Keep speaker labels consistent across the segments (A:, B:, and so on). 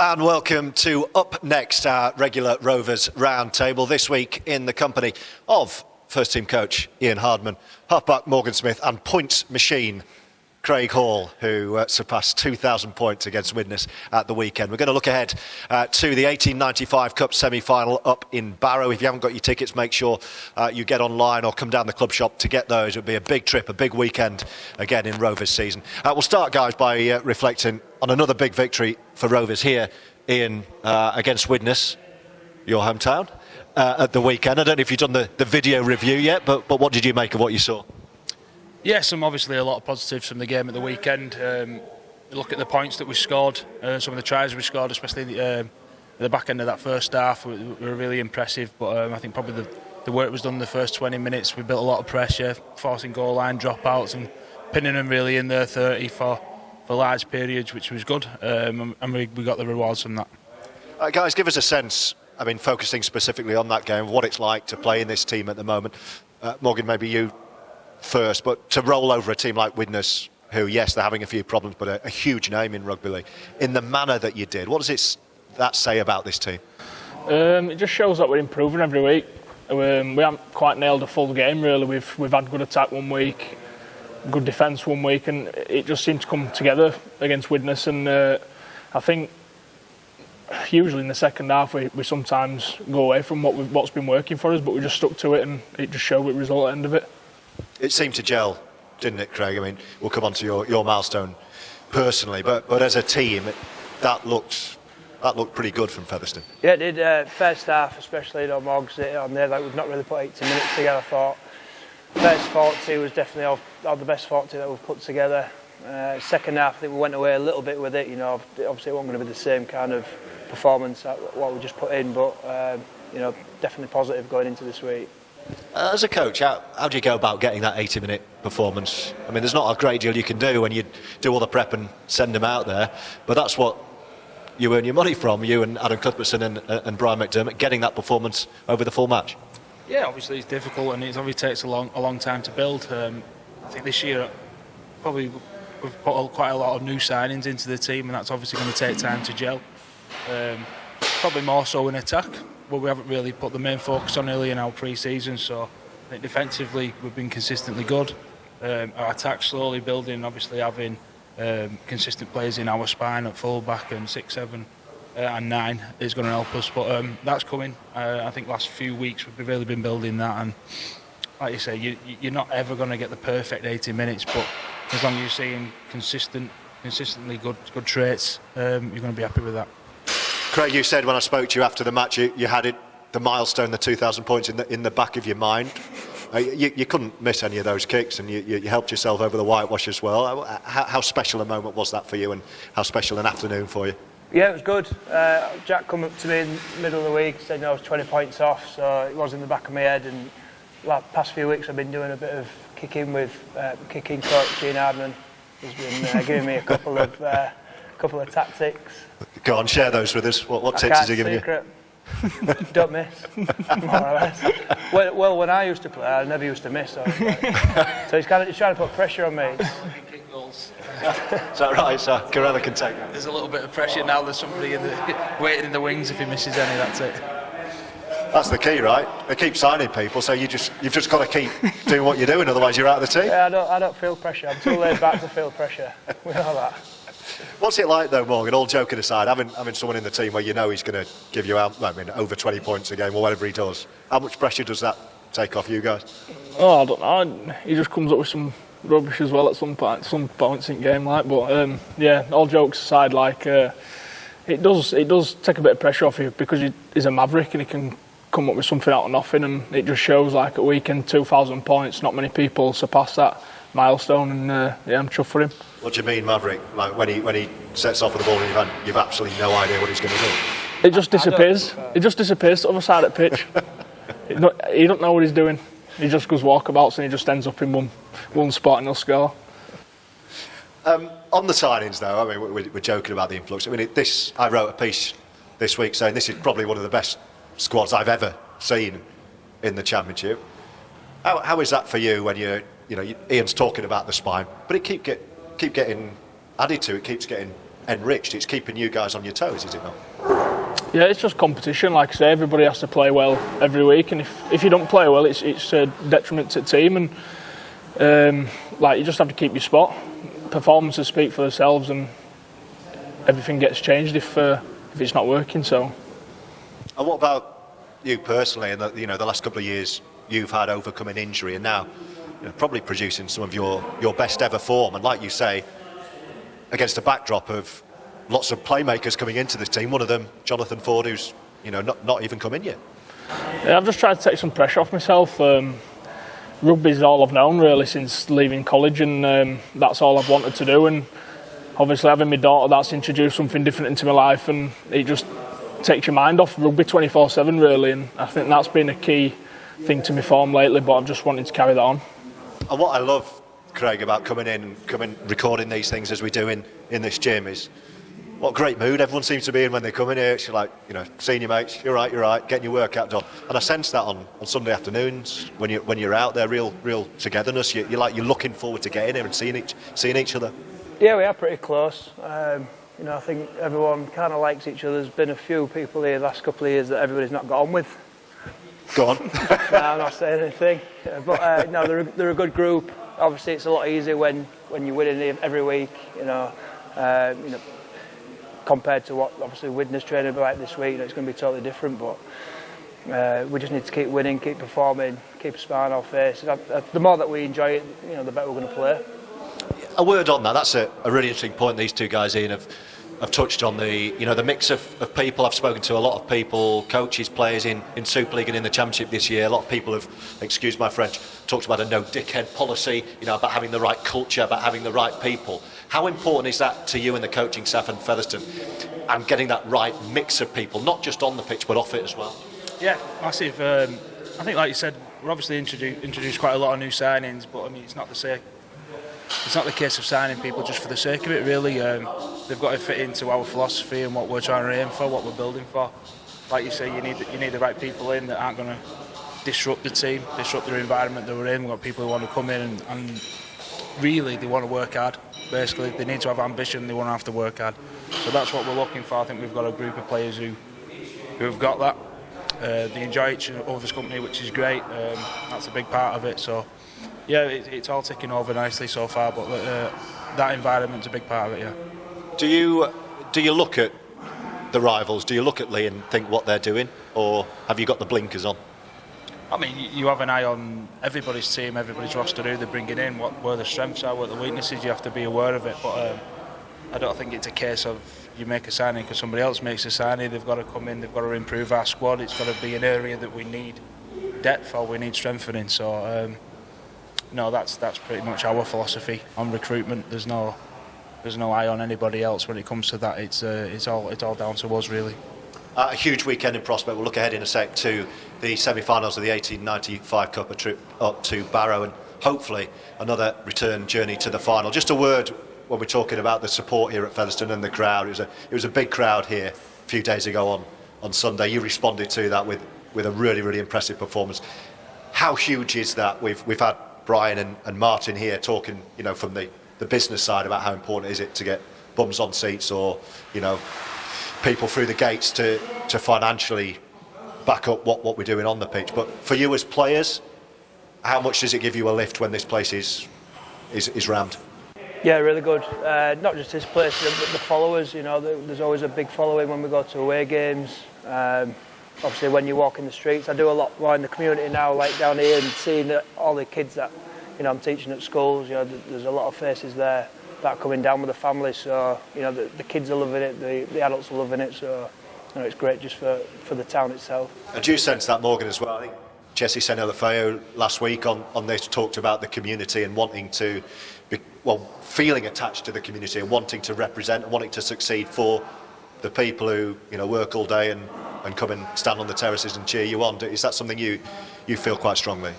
A: And welcome to Up Next, our regular Rovers roundtable, this week in the company of first team coach Ian Hardman, halfback Morgan Smith and points machine Craig Hall, who surpassed 2,000 points against Widnes at the weekend. We're going to look ahead to the 1895 Cup semi-final up in Barrow. If you haven't got your tickets, make sure you get online or come down the club shop to get those. It'll be a big trip, a big weekend again in Rovers season. We'll start, guys, by reflecting on another big victory for Rovers here in against Widnes, your hometown, at the weekend. I don't know if you've done the video review yet, but what did you make of what you saw?
B: Yes, obviously a lot of positives from the game at the weekend. Look at the points that we scored, some of the tries we scored, especially at the back end of that first half, were really impressive. But I think probably the work was done in the first 20 minutes. We built a lot of pressure, forcing goal line dropouts and pinning them really in their 30 for large periods, which was good. And we got the rewards from that.
A: Guys, give us a sense, I mean, focusing specifically on that game, what it's like to play in this team at the moment. Morgan, maybe you first, but to roll over a team like Widnes, who, yes, they're having a few problems, but a huge name in rugby league, in the manner that you did, what does that say about this team?
C: It just shows that we're improving every week. We haven't quite nailed a full game, really. We've had good attack one week, good defence one week, and it just seemed to come together against Widnes. And I think usually in the second half we sometimes go away from what's been working for us, but we just stuck to it, and it just showed with result at the end of it.
A: It seemed to gel, didn't it, Craig? I mean, we'll come on to your milestone personally, but as a team, that looked pretty good from Featherstone.
D: Yeah, it did. First half, especially Morgs on there, like we've not really put 80 minutes together. I thought first 40 was definitely all the best 40 that we've put together. Second half, I think we went away a little bit with it. You know, obviously it wasn't going to be the same kind of performance that what we just put in, but definitely positive going into this week.
A: As a coach, how do you go about getting that 80-minute performance? I mean, there's not a great deal you can do when you do all the prep and send them out there, but that's what you earn your money from, you and Adam Cuthbertson and Brian McDermott, getting that performance over the full match.
B: Yeah, obviously it's difficult, and it obviously takes a long time to build. I think this year probably we've put quite a lot of new signings into the team, and that's obviously going to take time to gel. Probably more so in attack, but we haven't really put the main focus on early in our pre-season, so I think defensively we've been consistently good. Our attack slowly building, obviously having consistent players in our spine at full-back and 6, 7 and 9 is going to help us, but that's coming. I think last few weeks we've really been building that, and like you say, you're not ever going to get the perfect 80 minutes, but as long as you're seeing consistently good traits, you're going to be happy with that.
A: Craig, you said when I spoke to you after the match, you had the milestone, the 2,000 points in the back of your mind. You couldn't miss any of those kicks, and you helped yourself over the whitewash as well. How special a moment was that for you, and how special an afternoon for you?
D: Yeah, it was good. Jack come up to me in the middle of the week, said I was 20 points off, so it was in the back of my head. And the past few weeks I've been doing a bit of kicking with kicking coach Ian Hardman. He's been giving me a couple of tactics.
A: Go on, share those with us. What tips is he giving
D: you? Don't miss, more or less. Well, when I used to play, I never used to miss. So he's trying to put pressure on me.
B: Kick goals.
A: Is that right, sir? Gorilla can take that.
B: There's a little bit of pressure now. There's somebody waiting in the wings. If he misses any, that's it.
A: That's the key, right? They keep signing people, so you've just got to keep doing what you're doing, otherwise you're out of the team.
D: Yeah, I don't feel pressure. I'm too laid back to feel pressure. We know that.
A: What's it like though, Morgan, all joking aside, having someone in the team where you know he's going to give you over 20 points a game or whatever he does? How much pressure does that take off you gues?
C: Oh, I don't know. He just comes up with some rubbish as well at some points in game, like. But yeah, all jokes aside, like it does take a bit of pressure off you because he's a maverick and he can come up with something out of nothing, and it just shows like at weekend 2,000 points. Not many people surpass that milestone, and yeah, I'm chuffed for him.
A: What do you mean, maverick? Like when he sets off with the ball and you've absolutely no idea what he's going to do?
C: It just disappears. It just disappears to the other side of the pitch. He don't know what he's doing. He just goes walkabouts and he just ends up in one spot and he'll score.
A: On the signings, though, I mean, we're joking about the influx. I mean, I wrote a piece this week saying this is probably one of the best squads I've ever seen in the Championship. How is that for you when Ian's talking about the spine, but it keep getting added to, it keeps getting enriched. It's keeping you guys on your toes, is it not?
C: Yeah, it's just competition. Like I say, everybody has to play well every week, and if you don't play well, it's a detriment to the team. And you just have to keep your spot. Performances speak for themselves, and everything gets changed if it's not working. So.
A: And what about you personally? And the last couple of years you've had overcoming injury, and now probably producing some of your best ever form. And like you say, against a backdrop of lots of playmakers coming into this team. One of them, Jonathan Ford, who's not even come in yet.
C: Yeah, I've just tried to take some pressure off myself. Rugby's all I've known really since leaving college, and that's all I've wanted to do. And obviously having my daughter, that's introduced something different into my life, and it just takes your mind off rugby 24/7 really. And I think that's been a key thing to my form lately. But I've just wanted to carry that on.
A: And what I love, Craig, about coming recording these things as we do in this gym is what great mood everyone seems to be in when they come in here. It's like, seeing your mates, you're right, getting your workout done. And I sense that on Sunday afternoons when you're out there, real togetherness. You're looking forward to getting here and seeing each other.
D: Yeah, we are pretty close. I think everyone kind of likes each other. There's been a few people here the last couple of years that everybody's not got on with.
A: Go on.
D: No, I'm not saying anything. But no, they're a good group. Obviously, it's a lot easier when you're winning every week. Compared to what obviously Widnes training like this week, it's going to be totally different. But we just need to keep winning, keep performing, keep a smile on our face. The more that we enjoy it, the better we're going to play.
A: A word on that. That's a really interesting point. These two guys, Ian, have touched on the mix of people. I've spoken to a lot of people, coaches, players in Super League and in the Championship this year. A lot of people have, excuse my French, talked about a no dickhead policy. About having the right culture, about having the right people. How important is that to you and the coaching staff and Featherstone, and getting that right mix of people, not just on the pitch but off it as well?
B: Yeah, massive. I think, like you said, we're obviously introduced quite a lot of new signings, but it's not the case of signing people just for the sake of it. Really, they've got to fit into our philosophy and what we're trying to aim for, what we're building for. Like you say, you need the right people in that aren't going to disrupt the team, disrupt the environment that we're in. We've got people who want to come in and really they want to work hard. Basically, they need to have ambition. They want to have to work hard. So that's what we're looking for. I think we've got a group of players who've got that. They enjoy each other's company, which is great. That's a big part of it. So, yeah, it's all ticking over nicely so far. But that environment's a big part of it. Yeah. Do
A: you look at the rivals? Do you look at Lee and think what they're doing, or have you got the blinkers on?
B: You have an eye on everybody's team, everybody's roster, who they're bringing in, where the strengths are, what the weaknesses. You have to be aware of it. But I don't think it's a case of you make a signing because somebody else makes a signing. They've got to come in, they've got to improve our squad. It's got to be an area that we need depth or we need strengthening. So no, that's pretty much our philosophy on recruitment. There's no eye on anybody else when it comes to that. It's all down to us really.
A: A huge weekend in prospect. We'll look ahead in a sec to the semi-finals of the 1895 Cup, a trip up to Barrow, and hopefully another return journey to the final. Just a word when we're talking about the support here at Featherstone and the crowd. It was a big crowd here a few days ago on Sunday. You responded to that with a really, really impressive performance. How huge is that? We've had Brian and Martin here talking, from the business side about how important is it to get bums on seats or, people through the gates to financially back up what we're doing on the pitch. But for you as players, how much does it give you a lift when this place is rammed?
D: Yeah, really good. Not just this place, but the followers. There's always a big following when we go to away games. Obviously, when you walk in the streets, I do a lot more in the community now, like down here, and seeing all the kids that I'm teaching at schools. There's a lot of faces there that are coming down with the families. So the kids are loving it, the adults are loving it. So it's great just for the town itself.
A: And do you sense that, Morgan, as well? I think Jesse Senelafeo last week on this talked about the community and wanting to be, feeling attached to the community and wanting to represent and wanting to succeed for the people who work all day and come and stand on the terraces and cheer you on. Is that something you feel quite strongly?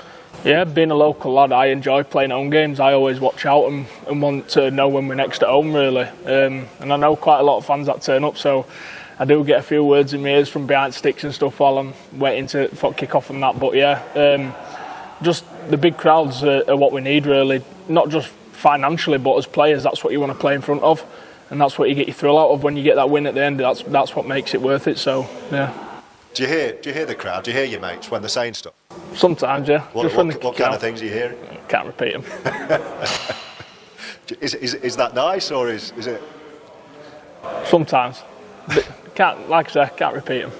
C: Yeah, being a local lad, I enjoy playing home games. I always watch out and want to know when we're next at home, really. And I know quite a lot of fans that turn up, so I do get a few words in my ears from behind sticks and stuff while I'm waiting for kick off and that. But yeah, just the big crowds are what we need, really. Not just financially, but as players, that's what you want to play in front of. and that's what you get your thrill out of when you get that win at the end. That's what makes it worth it. So yeah.
A: Do you hear the crowd? Do you hear your mates when they're saying stuff?
C: Sometimes, yeah.
A: What kind of things are you hearing?
C: Can't repeat them.
A: Is that nice, or is it?
C: Sometimes. But can't, like I say, can't repeat them.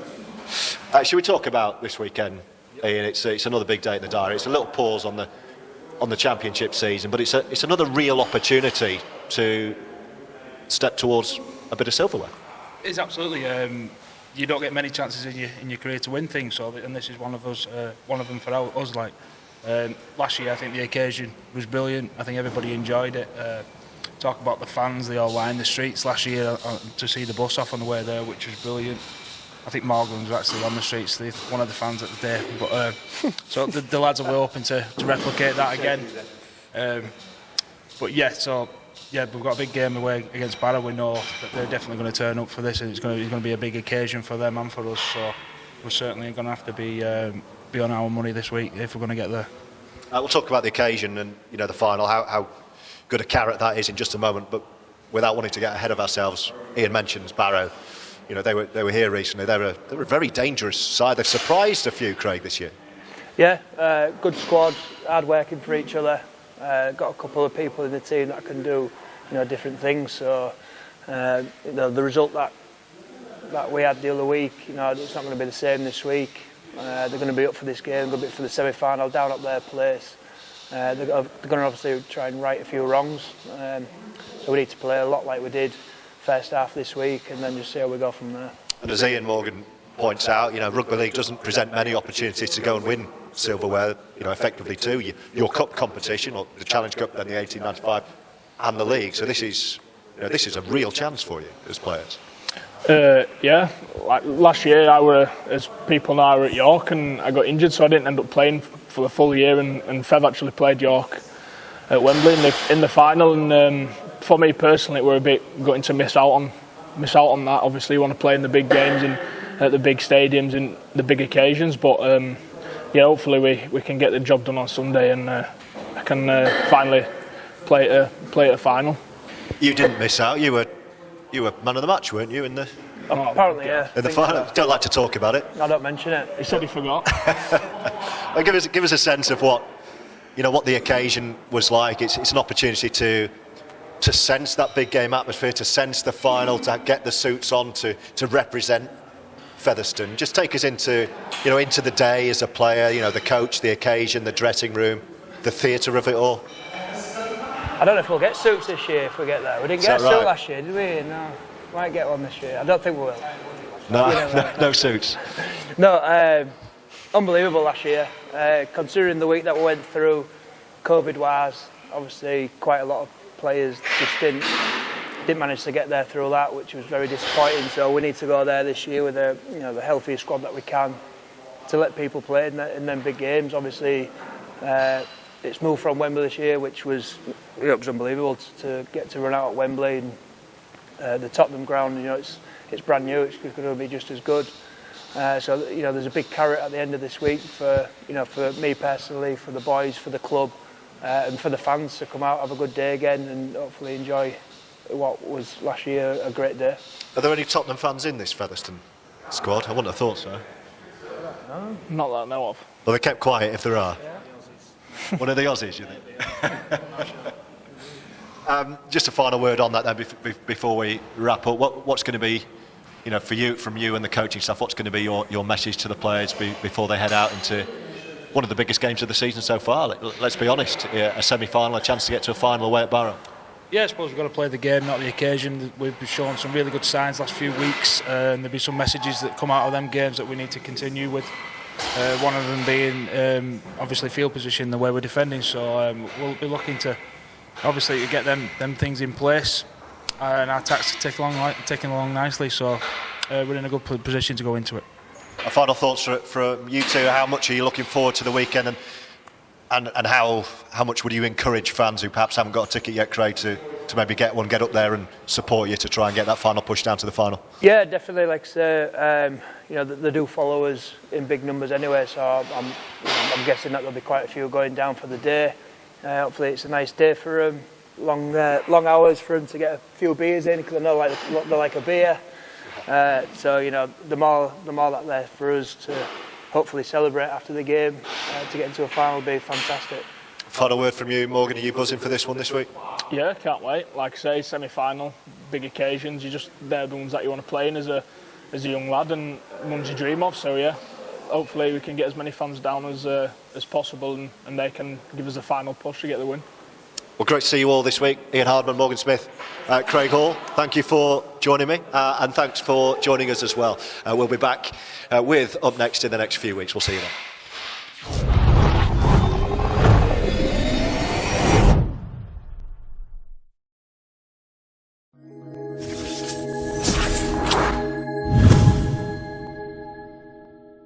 A: Should we talk about this weekend, Ian? It's another big day in the diary. It's a little pause on the championship season, but it's another real opportunity to step towards a bit of silverware.
B: It's absolutely. You don't get many chances in your career to win things, and this is one of them for us. Like last year, I think the occasion was brilliant. I think everybody enjoyed it. Talk about the fans; they all lined the streets last year to see the bus off on the way there, which was brilliant. I think Morgan was actually on the streets, one of the fans at the day. But so the lads will be hoping to replicate that again. But yeah, we've got a big game away against Barrow. We know that they're definitely going to turn up for this, and it's going to be a big occasion for them and for us. So we're certainly going to have to be on our money this week if we're going to get there.
A: We'll talk about the occasion and the final, how good a carrot that is in just a moment. But without wanting to get ahead of ourselves, Ian mentions Barrow. They were here recently. They're a very dangerous side. They've surprised a few, Craig, this year.
D: Yeah, good squad, hard working for each other. Got a couple of people in the team that can do different things. So the result that we had the other week, it's not going to be the same this week. They're going to be up for this game, going to be for the semi-final down at their place. They're going to obviously try and right a few wrongs. So we need to play a lot like we did first half this week, and then just see how we go from there.
A: And as Ian Morgan points out, rugby league doesn't present many opportunities to go and win silverware. Effectively too. Your cup competition, or the Challenge Cup, then the 1895, and the league. So this is a real chance for you as players.
C: Yeah, like last year as people know, I were at York and I got injured, so I didn't end up playing for the full year. And Fev actually played York at Wembley in the final. And for me personally, it were a bit gutting to miss out on that. Obviously, you want to play in the big games and at the big stadiums and the big occasions. But hopefully we can get the job done on Sunday, and I can finally play at a final.
A: You didn't miss out. You were man of the match, weren't you?
D: Apparently, yeah.
A: In the final. Don't like to talk about it.
D: I don't mention it.
C: He said he forgot.
A: Well, give us a sense of what the occasion was like. It's an opportunity to sense that big game atmosphere, to sense the final, to get the suits on, to represent Featherstone. Just take us into the day as a player. The coach, the occasion, the dressing room, the theatre of it all.
D: I don't know if we'll get suits this year if we get there. We didn't get a suit last year, did we? No, might get one this year. I don't think we will.
A: No suits.
D: No, unbelievable last year. Considering the week that we went through, COVID-wise, obviously quite a lot of players just didn't manage to get there through that, which was very disappointing. So we need to go there this year with the healthiest squad that we can to let people play in them big games. Obviously, it's moved from Wembley this year, which was it was unbelievable to get to run out at Wembley. And the Tottenham ground, it's brand new. It's going to be just as good. So there's a big carrot at the end of this week for me personally, for the boys, for the club, and for the fans to come out, have a good day again, and hopefully enjoy what was last year a great day.
A: Are there any Tottenham fans in this Featherstone squad? I wouldn't have thought so.
C: No, not that I know of.
A: Well, they kept quiet if there are. Yeah. One of the Aussies, you think? Just a final word on that then before we wrap up. What's going to be, from you and the coaching staff, what's going to be your message to the players before they head out into one of the biggest games of the season so far? Let's be honest, a semi-final, a chance to get to a final away at Barrow.
B: Yeah, I suppose we've got to play the game, not the occasion. We've shown some really good signs last few weeks, and there'll be some messages that come out of them games that we need to continue with. One of them being obviously field position, the way we're defending. So we'll be looking to obviously to get them things in place, and our attacks taking along nicely. So we're in a good position to go into it.
A: Final thoughts from you two. How much are you looking forward to the weekend, and how much would you encourage fans who perhaps haven't got a ticket yet, Craig, to maybe get one, get up there and support you to try and get that final push down to the final?
D: Yeah, definitely. Like I say, they do follow us in big numbers anyway, so I'm guessing that there'll be quite a few going down for the day. Hopefully it's a nice day for them. long hours for them to get a few beers in, because I know they like a beer. So you know, the more that there for us to hopefully celebrate after the game to get into a final would be fantastic.
A: Final word from you, Morgan. Are you buzzing for this one this week?
C: Yeah, can't wait. Like I say, semi-final, big occasions. They're the ones that you want to play in as a young lad, and ones you dream of. So yeah, hopefully we can get as many fans down as possible, and they can give us a final push to get the win.
A: Well, great to see you all this week. Ian Hardman, Morgan Smith, Craig Hall, thank you for joining me, and thanks for joining us as well. We'll be back with Up Next in the next few weeks. We'll see you then.